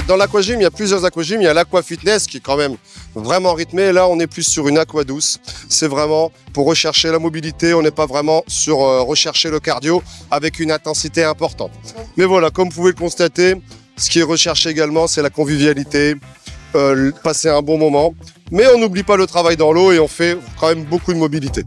Dans l'aquagym, il y a plusieurs aquagyms. Il y a l'aqua fitness qui est quand même vraiment rythmé. Là, on est plus sur une aqua douce. C'est vraiment pour rechercher la mobilité. On n'est pas vraiment sur rechercher le cardio avec une intensité importante. Mais voilà, comme vous pouvez le constater, ce qui est recherché également, c'est la convivialité, passer un bon moment. Mais on n'oublie pas le travail dans l'eau et on fait quand même beaucoup de mobilité.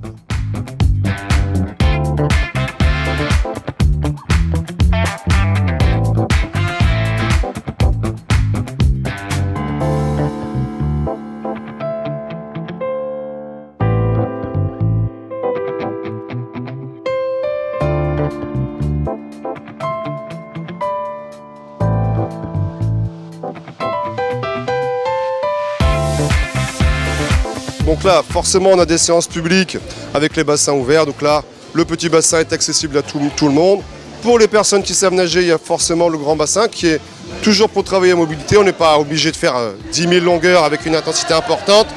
Donc là, forcément, on a des séances publiques avec les bassins ouverts. Donc là, le petit bassin est accessible à tout le monde. Pour les personnes qui savent nager, il y a forcément le grand bassin qui est toujours pour travailler à mobilité. On n'est pas obligé de faire 10 000 longueurs avec une intensité importante.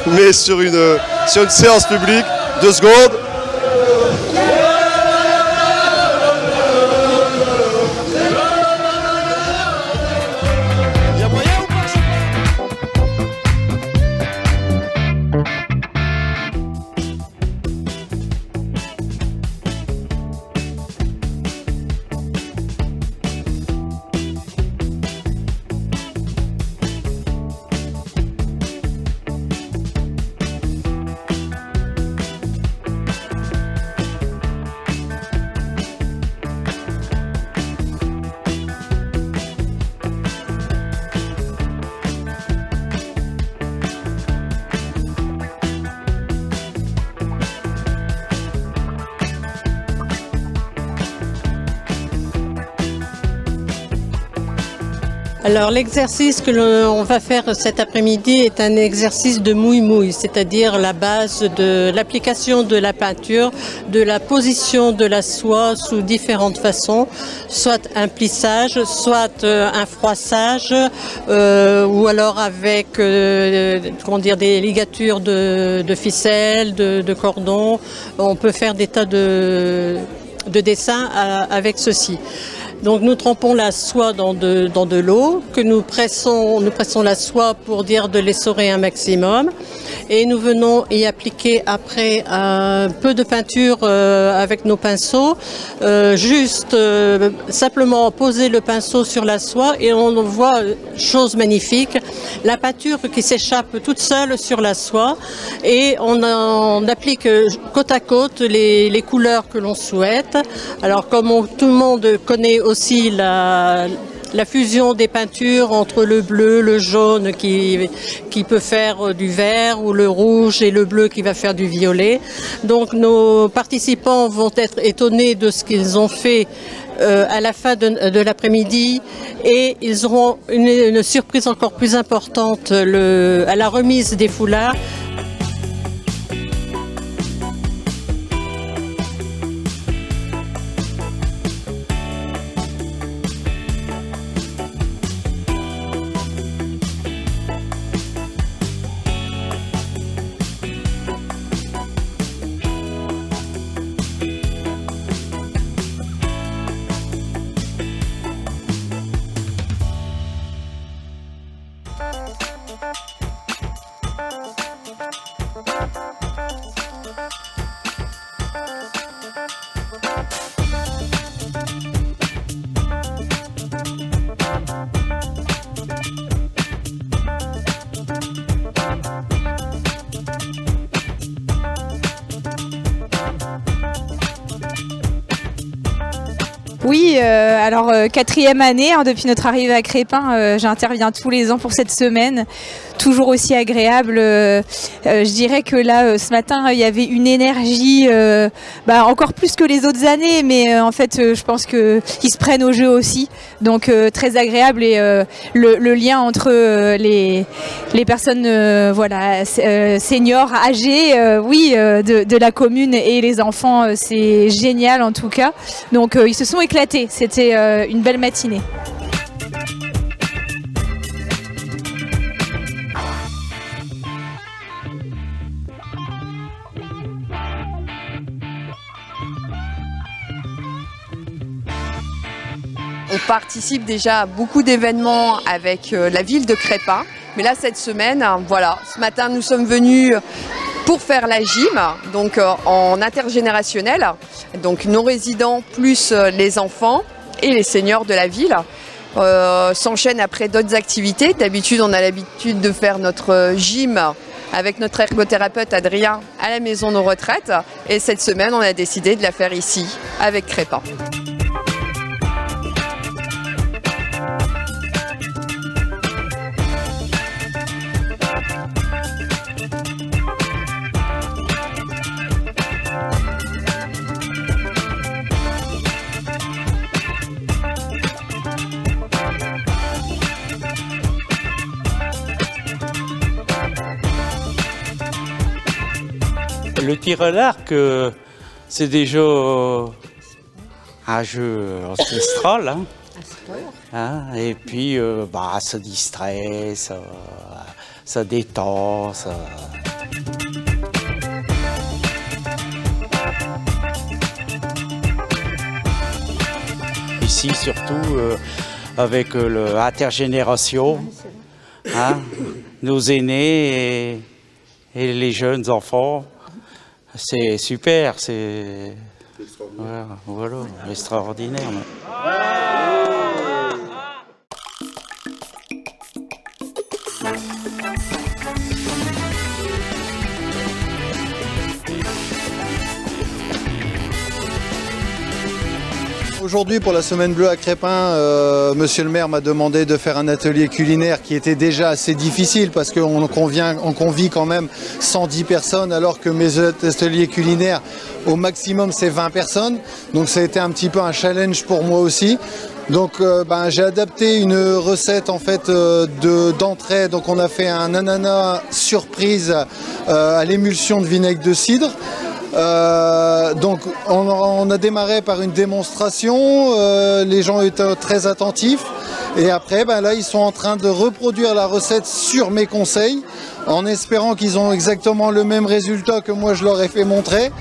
Mais sur une séance publique, 2 secondes. Alors l'exercice que l'on va faire cet après-midi est un exercice de mouille-mouille, c'est-à-dire la base de l'application de la peinture, de la position de la soie sous différentes façons, soit un plissage, soit un froissage, ou alors avec comment dire, des ligatures de ficelles, de cordons. On peut faire des tas de dessins avec ceci. Donc nous trempons la soie dans de l'eau, que nous pressons la soie pour dire de l'essorer un maximum. Et nous venons y appliquer après un peu de peinture avec nos pinceaux. Simplement poser le pinceau sur la soie et on voit, chose magnifique, la peinture qui s'échappe toute seule sur la soie. Et on applique côte à côte les couleurs que l'on souhaite. Alors comme tout le monde connaît aussi la fusion des peintures entre le bleu, le jaune qui peut faire du vert ou le rouge et le bleu qui va faire du violet. Donc nos participants vont être étonnés de ce qu'ils ont fait à la fin de l'après-midi et ils auront une surprise encore plus importante à la remise des foulards. Oui, alors 4e année, hein, depuis notre arrivée à Crespin, j'interviens tous les ans pour cette semaine, toujours aussi agréable. Je dirais que là, ce matin, il y avait une énergie, encore plus que les autres années, mais en fait, je pense qu'ils se prennent au jeu aussi, donc très agréable et le lien entre les personnes seniors, âgées, de la commune et les enfants, c'est génial en tout cas. Donc ils se sont éclatés, c'était une belle matinée. On participe déjà à beaucoup d'événements avec la ville de Crespin. Mais là, cette semaine, voilà, ce matin, nous sommes venus pour faire la gym, donc en intergénérationnel, donc nos résidents plus les enfants et les seniors de la ville. S'enchaînent après d'autres activités. D'habitude, on a l'habitude de faire notre gym avec notre ergothérapeute Adrien à la maison de retraite. Et cette semaine, on a décidé de la faire ici, avec Crespin. Le tir à l'arc, c'est déjà un jeu ancestral. Et puis, ça distrait, ça détend. Ici, surtout, avec l'intergénération, nos aînés et les jeunes enfants. C'est super, c'est voilà, extraordinaire. Aujourd'hui, pour la Semaine Bleue à Crespin, monsieur le maire m'a demandé de faire un atelier culinaire qui était déjà assez difficile parce qu'on convie quand même 110 personnes alors que mes ateliers culinaires, au maximum, c'est 20 personnes. Donc ça a été un petit peu un challenge pour moi aussi. Donc j'ai adapté une recette en fait d'entrée. Donc on a fait un ananas surprise à l'émulsion de vinaigre de cidre. Donc on a démarré par une démonstration, les gens étaient très attentifs et après là ils sont en train de reproduire la recette sur mes conseils en espérant qu'ils ont exactement le même résultat que moi je leur ai fait montrer.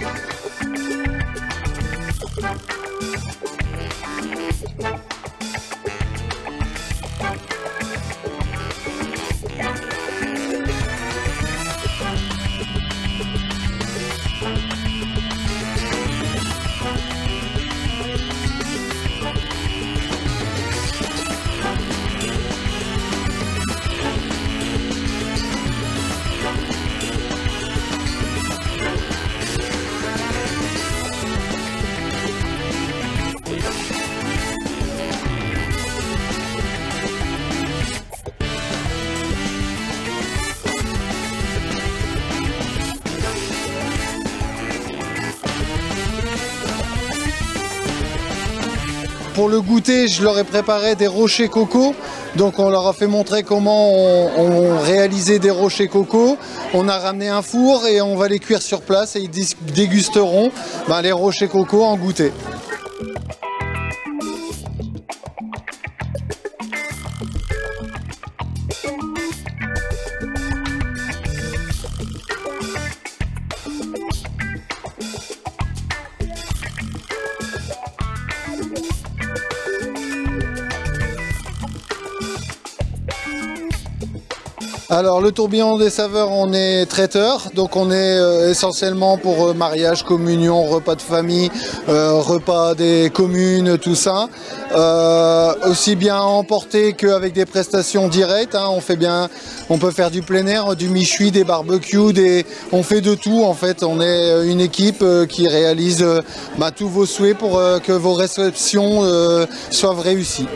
Pour le goûter, je leur ai préparé des rochers coco. Donc on leur a fait montrer comment on réalisait des rochers coco. On a ramené un four et on va les cuire sur place et ils dégusteront les rochers coco en goûter. Alors le tourbillon des saveurs, on est traiteur, donc on est essentiellement pour mariage, communion, repas de famille, repas des communes, tout ça. Aussi bien emporté qu'avec des prestations directes, on peut faire du plein air, du méchoui, des barbecues, on fait de tout en fait. On est une équipe qui réalise tous vos souhaits pour que vos réceptions soient réussies.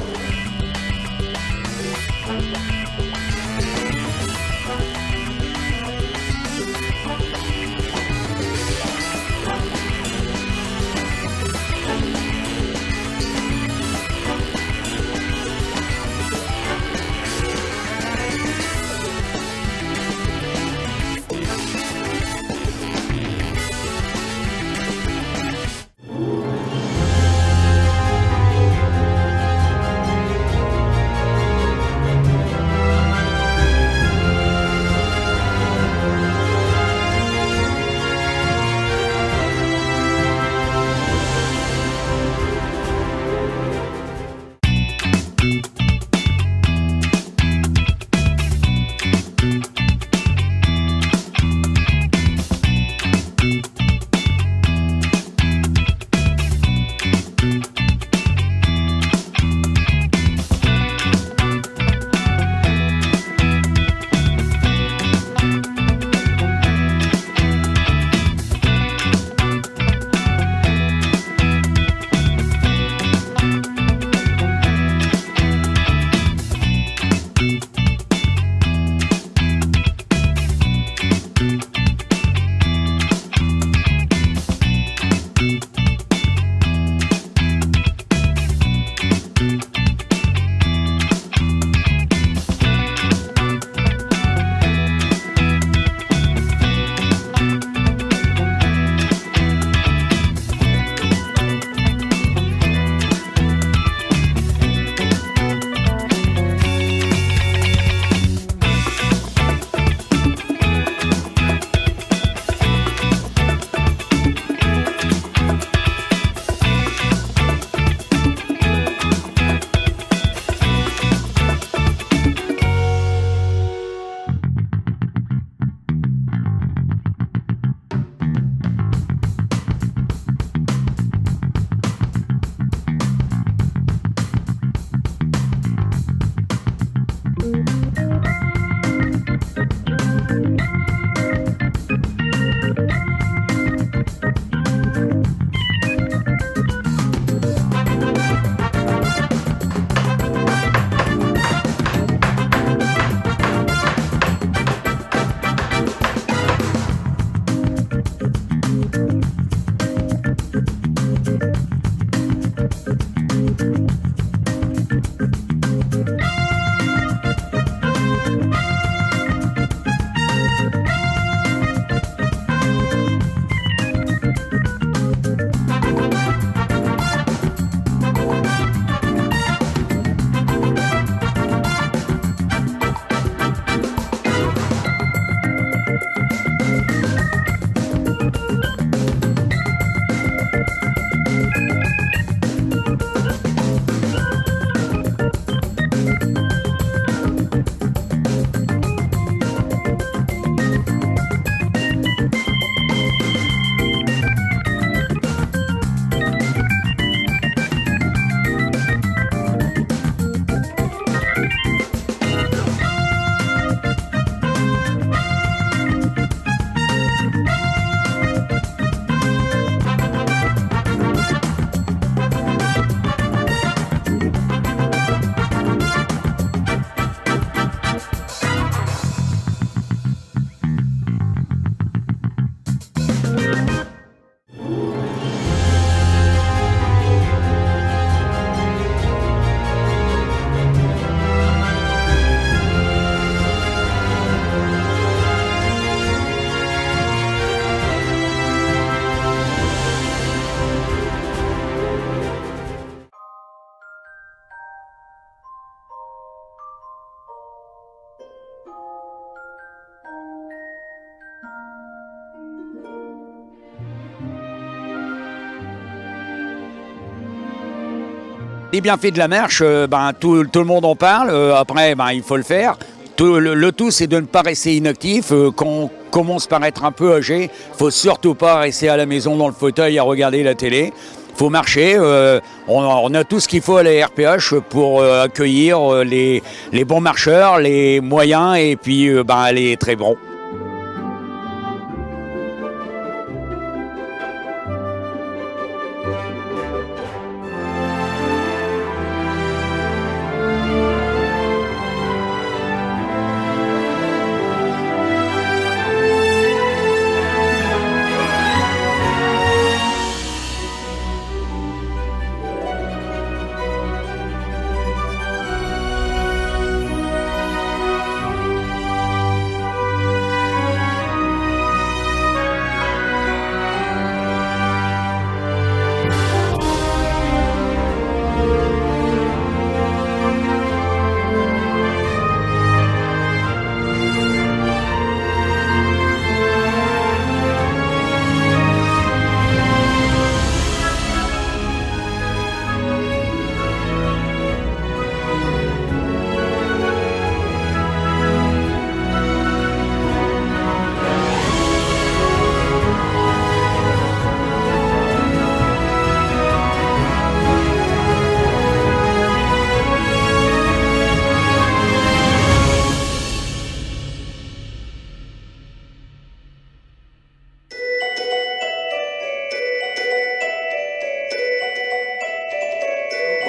les bienfaits de la marche, tout le monde en parle. Après, il faut le faire. Le tout, c'est de ne pas rester inactif. Quand on commence par être un peu âgé, il ne faut surtout pas rester à la maison dans le fauteuil à regarder la télé. Il faut marcher. On a tout ce qu'il faut à la RPH pour accueillir les bons marcheurs, les moyens et puis les très bons.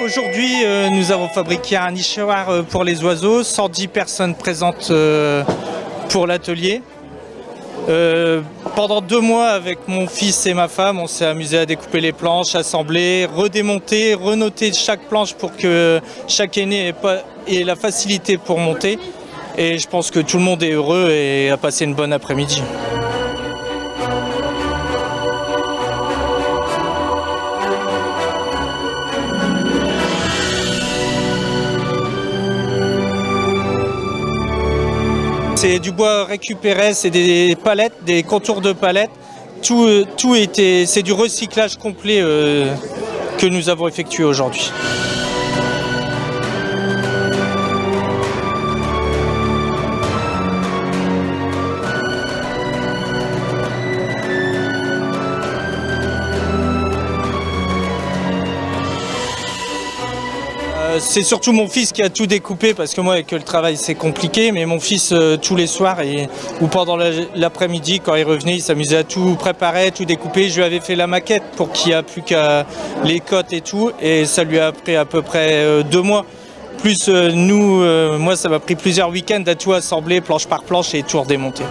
Aujourd'hui, nous avons fabriqué un nichoir pour les oiseaux, 110 personnes présentes pour l'atelier. Pendant 2 mois, avec mon fils et ma femme, on s'est amusé à découper les planches, assembler, redémonter, renoter chaque planche pour que chaque aîné ait la facilité pour monter. Et je pense que tout le monde est heureux et a passé une bonne après-midi. C'est du bois récupéré, c'est des palettes, des contours de palettes. C'est du recyclage complet que nous avons effectué aujourd'hui. C'est surtout mon fils qui a tout découpé parce que moi avec le travail c'est compliqué, mais mon fils tous les soirs ou pendant l'après-midi quand il revenait il s'amusait à tout préparer, tout découper. Je lui avais fait la maquette pour qu'il n'y a plus qu'à les cotes et tout, et ça lui a pris à peu près 2 mois. Plus moi ça m'a pris plusieurs week-ends à tout assembler planche par planche et tout redémonter.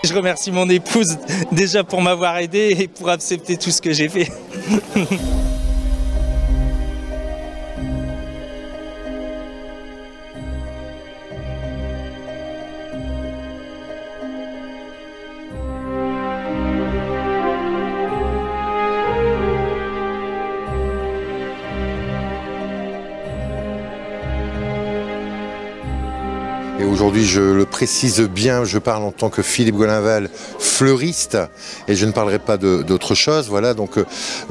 Je remercie mon épouse déjà pour m'avoir aidé et pour accepter tout ce que j'ai fait. Et aujourd'hui, je le précise bien, je parle en tant que Philippe Golinval, fleuriste, et je ne parlerai pas d'autre chose. Voilà, donc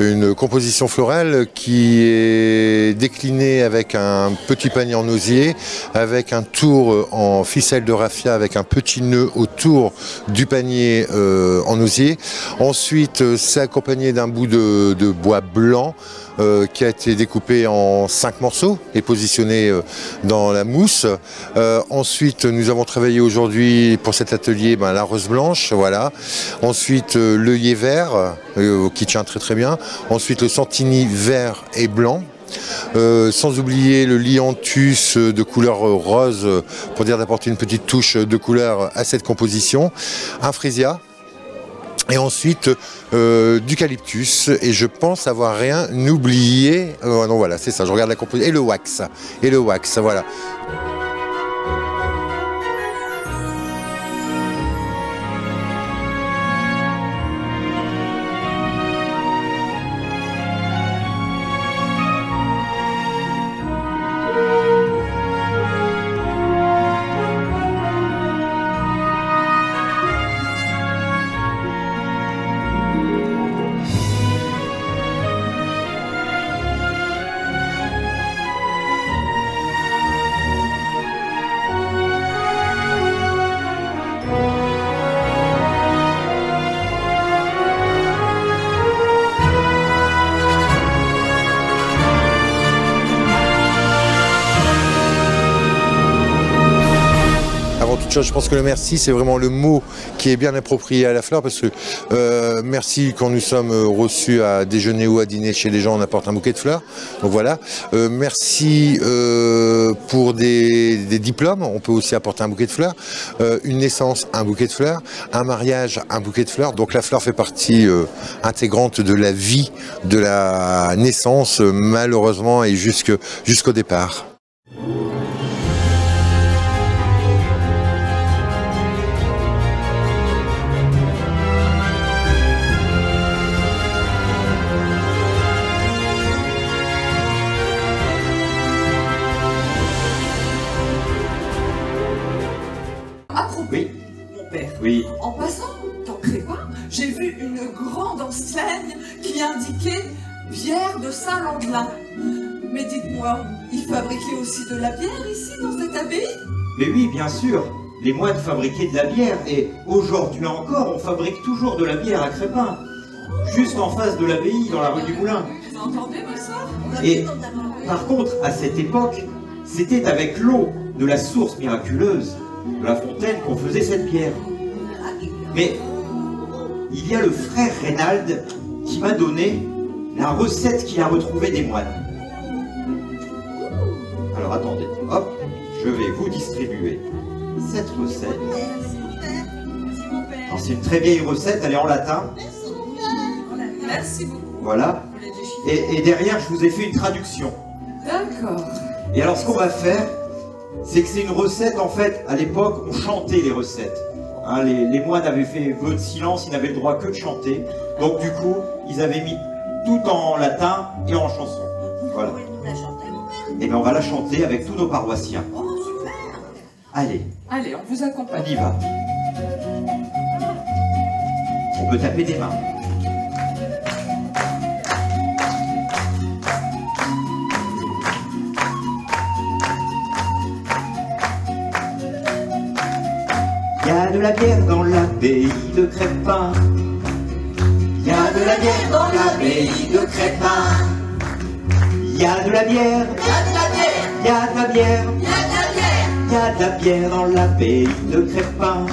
une composition florale qui est déclinée avec un petit panier en osier, avec un tour en ficelle de raffia, avec un petit nœud autour du panier en osier. Ensuite, c'est accompagné d'un bout de bois blanc, qui a été découpé en 5 morceaux et positionné dans la mousse. Ensuite, nous avons travaillé aujourd'hui pour cet atelier la rose blanche, voilà. Ensuite, l'œillet vert, qui tient très très bien. Ensuite, le santini vert et blanc. Sans oublier le lyanthus de couleur rose, pour dire d'apporter une petite touche de couleur à cette composition. Un frésia. Et ensuite d'eucalyptus, et je pense avoir rien oublié. Non, voilà, c'est ça, je regarde la composition. Et le wax, voilà. chose. Je pense que le merci, c'est vraiment le mot qui est bien approprié à la fleur, parce que merci quand nous sommes reçus à déjeuner ou à dîner chez les gens, on apporte un bouquet de fleurs. Donc voilà. Merci pour des diplômes, on peut aussi apporter un bouquet de fleurs. Une naissance, un bouquet de fleurs. Un mariage, un bouquet de fleurs. Donc la fleur fait partie intégrante de la vie, de la naissance, malheureusement, et jusqu'au départ. Oui. Mon père. Oui. En passant dans Crépin, j'ai vu une grande enseigne qui indiquait bière de Saint-Landelin. Mais dites-moi, ils fabriquaient aussi de la bière ici dans cette abbaye? Mais oui, bien sûr. Les moines fabriquaient de la bière et aujourd'hui encore, on fabrique toujours de la bière à Crépin. Juste en face de l'abbaye, dans la rue du Moulin. Vous entendez, ma soeur? Et par contre, à cette époque, c'était avec l'eau de la source miraculeuse de la fontaine qu'on faisait cette bière. Mais il y a le frère Reynald qui m'a donné la recette qu'il a retrouvée des moines. Alors attendez, hop, je vais vous distribuer cette recette. Alors c'est une très vieille recette, elle est en latin. Merci beaucoup. Voilà. Et derrière, je vous ai fait une traduction. D'accord. Et alors ce qu'on va faire, c'est que c'est une recette, en fait, à l'époque, on chantait les recettes. Hein, les moines avaient fait vœu de silence, ils n'avaient le droit que de chanter. Donc du coup, ils avaient mis tout en latin et en chanson. Voilà. Et bien on va la chanter avec tous nos paroissiens. Oh, super. Allez. Allez, on vous accompagne. On y va. On peut taper des mains. Il y a de la bière dans l'abbaye de Crépin. Il y a de la bière dans l'abbaye de Crépin. Il y a de la bière, il y a de la bière, il y a de la bière, il y a de la bière dans l'abbaye de Crépin.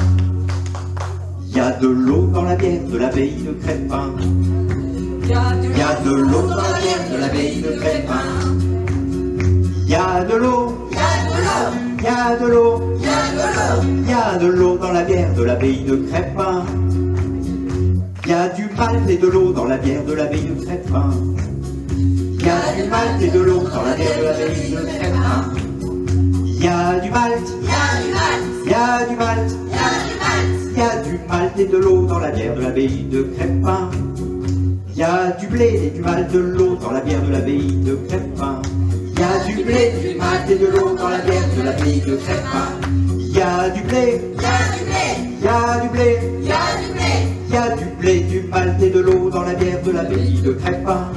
Il y a de l'eau dans la bière de l'abbaye de Crépin. Il y a de l'eau dans la bière de l'abbaye de Crépin. Il y a de l'eau, il y a de l'eau, il y a de l'eau, il y a de l'eau, il y a de l'eau dans la bière de l'abbaye de Crépin. Il y a du malt et de l'eau dans la bière de l'abbaye de Crépin. Il y a du malt et de l'eau dans la bière de l'abbaye de Crépin. Il y a du malt, il y a du malt, il y a du malt, il y a du malt, il y a du malt et de l'eau dans la bière de l'abbaye de Crépin. Il y a du blé et du malt de l'eau dans la bière de l'abbaye de Crépin. Il y a du blé, du malt et de l'eau dans la bière de l'abbaye de Crépin. Il y a du blé, il y a du blé, il y a du blé, il y a du blé, il y a du blé, du malt et de l'eau dans la bière de l'abbaye de Crépin.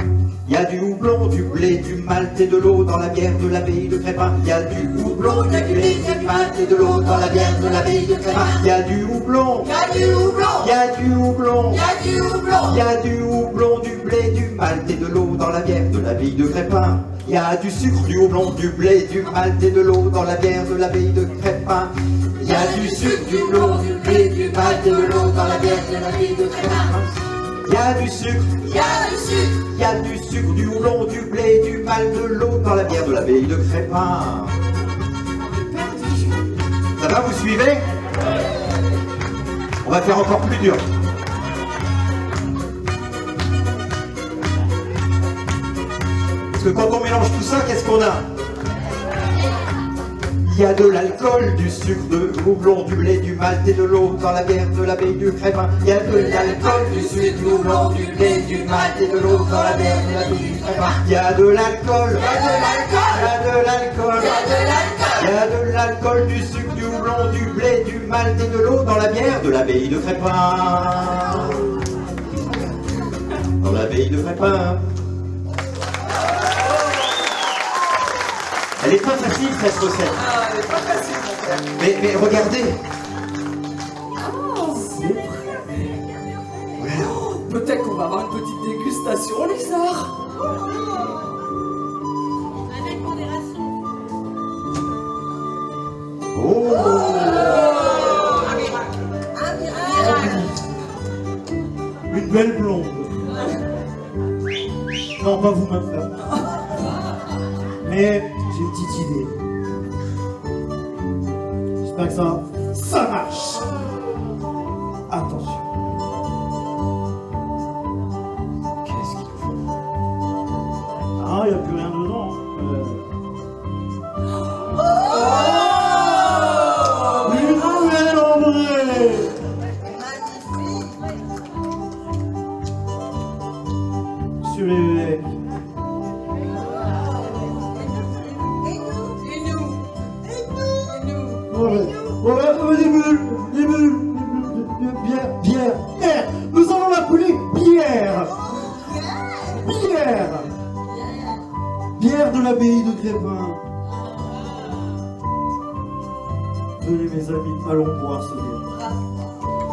Il y a du houblon, du blé, du malt et de l'eau dans la bière de l'abbaye de Crépin. Il y a du houblon, du blé, du malt et de l'eau dans la bière de l'abbaye de Crépin. Il y a du houblon, il y a du houblon, il y a du houblon, il y a du houblon, il y a du houblon, du blé, du malt et de l'eau dans la bière de l'abbaye de Crépin. Il y a du sucre, du houblon, du blé, du malt et de l'eau dans la bière de l'abbaye de Crépin. Il y a du sucre, du houblon, du blé, du malt et de l'eau dans la bière de l'abbaye de Crépin. Il y a du sucre, il y a du sucre, il y a du sucre, du houblon, du blé, du malt, de l'eau dans la bière de l'abbaye de Crépin. Ça va, vous suivez? On va faire encore plus dur. Parce que quand on mélange tout ça, qu'est-ce qu'on a? Il y a de l'alcool, du sucre, de houblon, du blé, du malt et de l'eau dans la bière de l'abbaye de Crépin. Il y a de l'alcool, du sucre, du houblon, du blé, du malt et de l'eau dans la bière de l'abbaye de Crépin. Il y a de l'alcool, il y a de l'alcool, il y a de l'alcool, du sucre, du houblon, du blé, du malt et de l'eau dans la bière de l'abbaye de Crépin. Dans l'abbaye de Crépin. Elle est pas facile cette recette. Ah, elle est pas facile, mon père. Mais regardez. Oh, c'est prêt. Oh, peut-être qu'on va avoir une petite dégustation, Lézard. Avec modération. Oh. une belle blonde. Non, pas vous, ma femme. Mais j'ai une petite idée. J'espère que ça marche. Attention. Qu'est-ce qu'il faut? Ah, il n'y a plus rien dedans. Une nouvelle André. Monsieur l'évêque. Des bulles, bière. Nous allons l'appeler Bière. Bière de l'abbaye de Crépin. Venez mes amis, allons boire ce bière.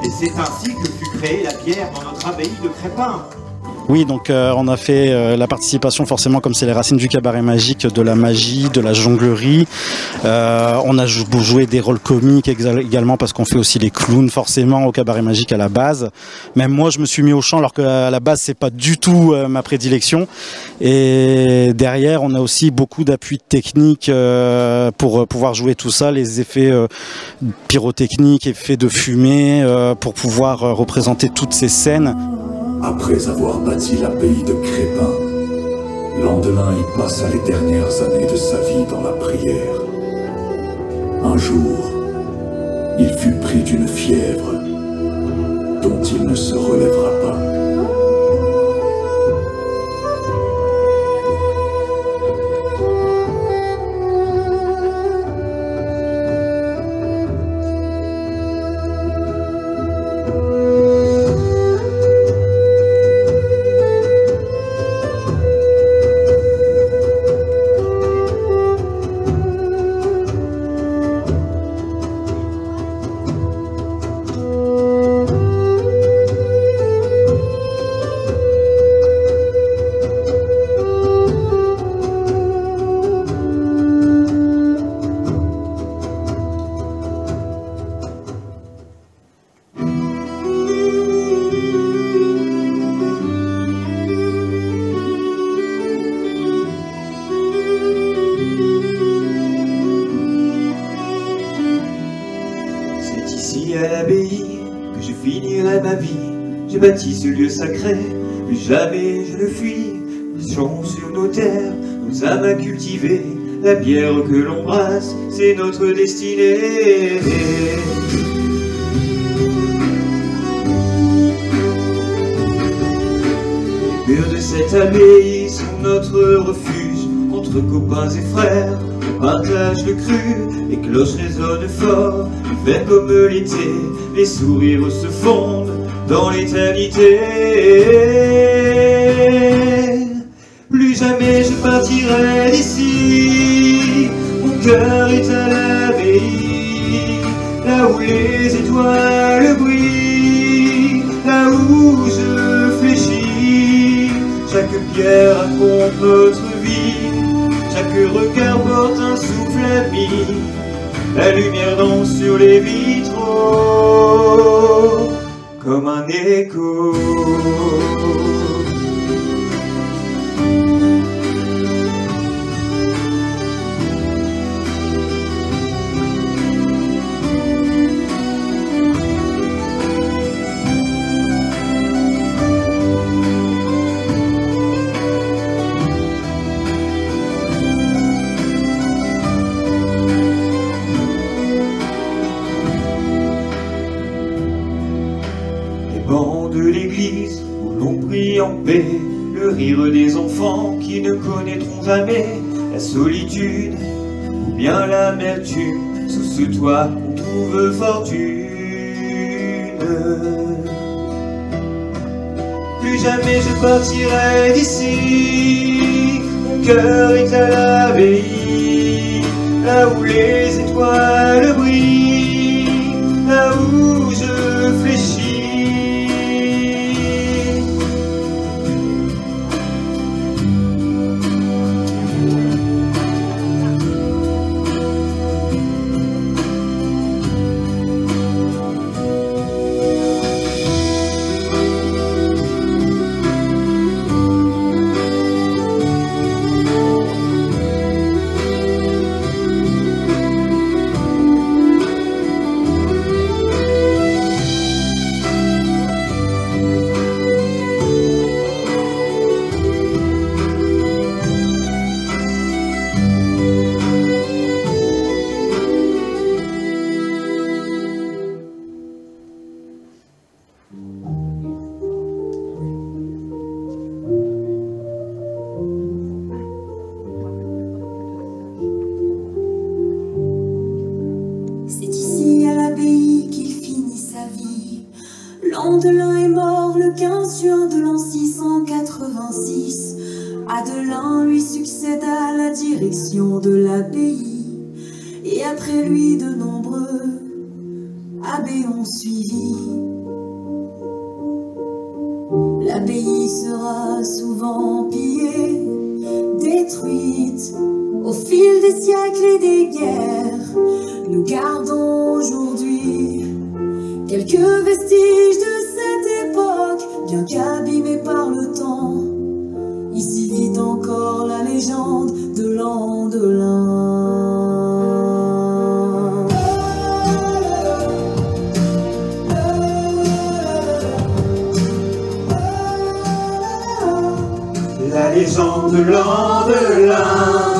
Et c'est ainsi que fut créée la bière dans notre abbaye de Crépin. Oui, donc on a fait la participation forcément, comme c'est les racines du cabaret magique, de la magie, de la jonglerie. On a joué des rôles comiques également parce qu'on fait aussi les clowns forcément au cabaret magique à la base. Même moi je me suis mis au chant alors qu'à la base c'est pas du tout ma prédilection. Et derrière on a aussi beaucoup d'appui technique pour pouvoir jouer tout ça, les effets pyrotechniques, effets de fumée, pour pouvoir représenter toutes ces scènes. Après avoir bâti l'abbaye de Crépin, Landelin y passa les dernières années de sa vie dans la prière. Un jour, il fut pris d'une fièvre dont il ne se relèvera pas. J'ai bâti ce lieu sacré, plus jamais je ne fuis. Les champs sur nos terres, nos âmes à cultiver. La bière que l'on brasse, c'est notre destinée. Les murs de cette abbaye sont notre refuge. Entre copains et frères, on partage le cru. Les cloches résonnent fort, l'hiver comme l'été. Les sourires se fondent dans l'éternité. Plus jamais je partirai d'ici. Mon cœur est à l'abbaye, là où les étoiles brillent, là où je fléchis. Chaque pierre raconte notre vie, chaque regard porte un souffle ami. La lumière danse sur les vitraux comme un écho. En paix, le rire des enfants qui ne connaîtront jamais la solitude ou bien l'amertume. Sous ce toit on trouve fortune. Plus jamais je partirai d'ici. Mon cœur est à l'abbaye, là où les étoiles brillent, là où je fléchis. Landelin est mort le 15 juin de l'an 686. Adelin lui succéda à la direction de l'abbaye, et après lui de nombreux abbés ont suivi. L'abbaye sera souvent pillée, détruite au fil des siècles et des guerres. Nous gardons aujourd'hui quelques vestiges de cette époque, bien qu'abîmés par le temps. Ici vit encore la légende de Landelin. La légende de Landelin.